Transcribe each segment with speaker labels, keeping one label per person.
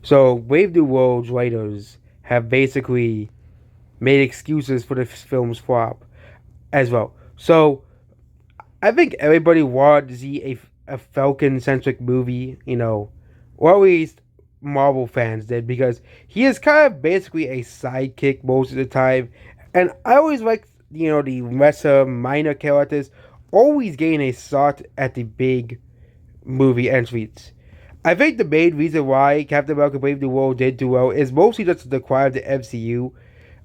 Speaker 1: So Brave New World's writers have basically made excuses for the film's flop as well. So I think everybody wanted to see a Falcon centric movie, or at least Marvel fans did, because he is kind of basically a sidekick most of the time. And I always like, the lesser, minor characters always gain a shot at the big movie entries. I think the main reason why Captain America Brave New World did do well is mostly just the decline of the MCU.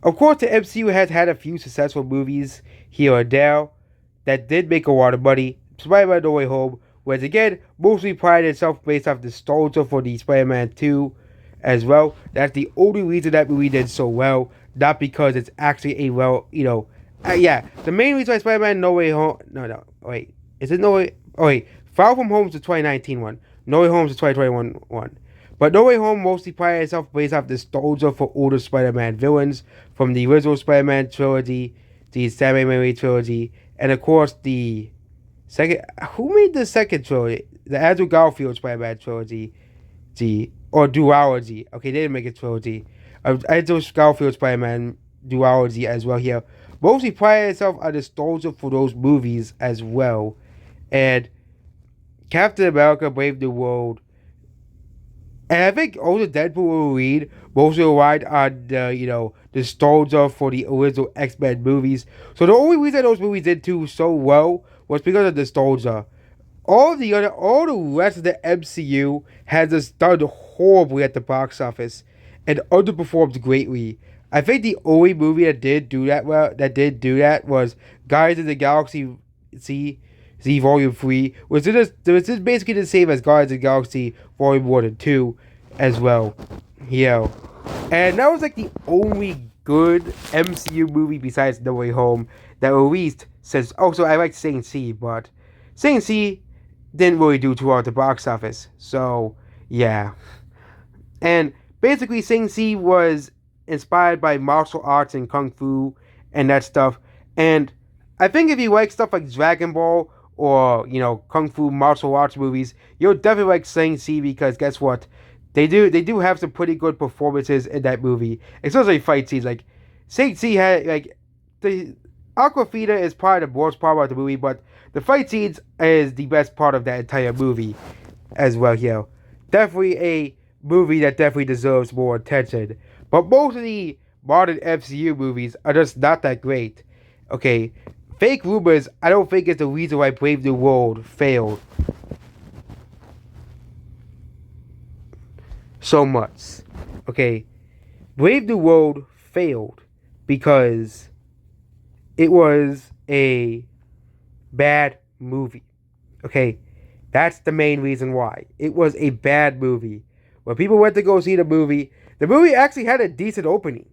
Speaker 1: Of course, the MCU has had a few successful movies here and there that did make a lot of money. Spider-Man No Way Home was again mostly prided itself based off the nostalgia for the Spider-Man 2 as well. That's the only reason that movie did so well, not because it's actually a yeah, the main reason why Spider-Man No Way Home, no, wait, is it No Way, oh wait, Far From Home is the 2019 one, No Way Home is the 2021 one. But No Way Home mostly prided itself based off the nostalgia for older Spider-Man villains from the original Spider-Man trilogy, the Sam Raimi trilogy, and of course the second. Who made the second trilogy? The Andrew Garfield Spider-Man trilogy, or duology. Okay, they didn't make a trilogy. Andrew Garfield Spider-Man duology as well here. Mostly prided itself on nostalgia for those movies as well, and Captain America: Brave New World. And I think also Deadpool will read mostly relied on the nostalgia for the original X-Men movies. So the only reason those movies did too so well was because of nostalgia. All the rest of the MCU has just done horribly at the box office and underperformed greatly. I think the only movie that did do that well, was Guardians of the Galaxy Z Volume 3, which is basically the same as Guardians of the Galaxy Volume 1 and 2 as well. And that was like the only good MCU movie besides No Way Home that released since. Also, I liked Shang-Chi, but Shang-Chi didn't really do too well at the box office. So, yeah. And basically, Shang-Chi was inspired by martial arts and kung fu and that stuff. And I think if you like stuff like Dragon Ball or kung fu martial arts movies, you'll definitely like Shang-Chi, because guess what? They do have some pretty good performances in that movie, especially fight scenes. Like Shang-Chi had the Aquafina is probably the worst part about the movie, but the fight scenes is the best part of that entire movie as well. Definitely a movie that definitely deserves more attention. But most of the modern MCU movies are just not that great. Okay, fake rumors, I don't think is the reason why Brave New World failed so much. Okay, Brave New World failed because it was a bad movie. Okay, that's the main reason why. It was a bad movie. When people went to go see the movie actually had a decent opening.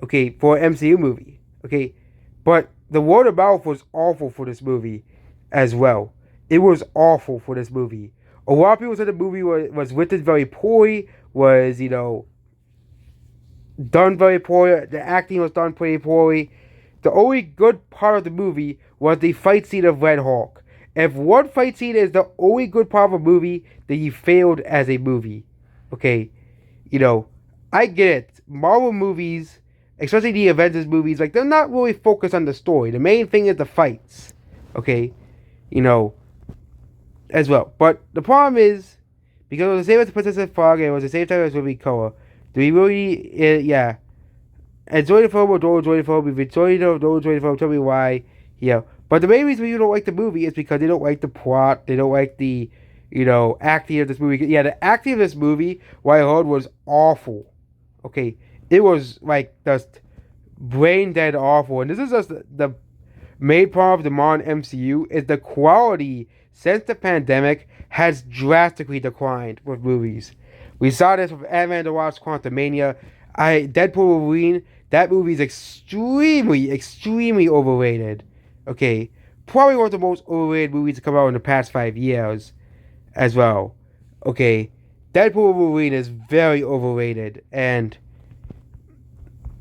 Speaker 1: Okay, for an MCU movie. Okay, but the word of mouth was awful for this movie as well. It was awful for this movie. A lot of people said the movie was written very poorly, was, done very poorly. The acting was done pretty poorly. The only good part of the movie was the fight scene of Red Hulk. If one fight scene is the only good part of a movie, then you failed as a movie. Okay, I get it. Marvel movies, especially the Avengers movies, like they're not really focused on the story. The main thing is the fights. Okay, you know, as well. But the problem is, because it was the same as the Princess Frog, and it was the same time as Ruby Koa. Do we really, yeah. Enjoy the film or don't enjoy the film? If you enjoy it or don't enjoy the film, tell me why. But the main reason you don't like the movie is because they don't like the plot. They don't like the, acting of this movie. Yeah, the acting of this movie, what I heard, was awful. Okay, it was like just brain dead awful. And this is just the main problem of the modern MCU is the quality since the pandemic has drastically declined with movies. We saw this with Ant-Man the Wasp: Quantumania. Deadpool Wolverine, that movie is extremely, extremely overrated. Okay, probably one of the most overrated movies to come out in the past 5 years, as well. Okay, Deadpool Wolverine is very overrated, and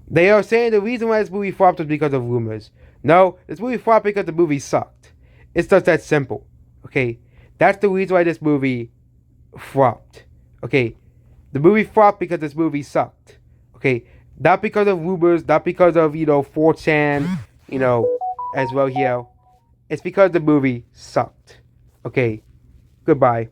Speaker 1: they are saying the reason why this movie flopped was because of rumors. No, this movie flopped because the movie sucked. It's just that simple. Okay, that's the reason why this movie flopped. Okay, The movie flopped because this movie sucked. Okay, not because of rumors, not because of 4chan, as well here. It's because the movie sucked. Okay, goodbye.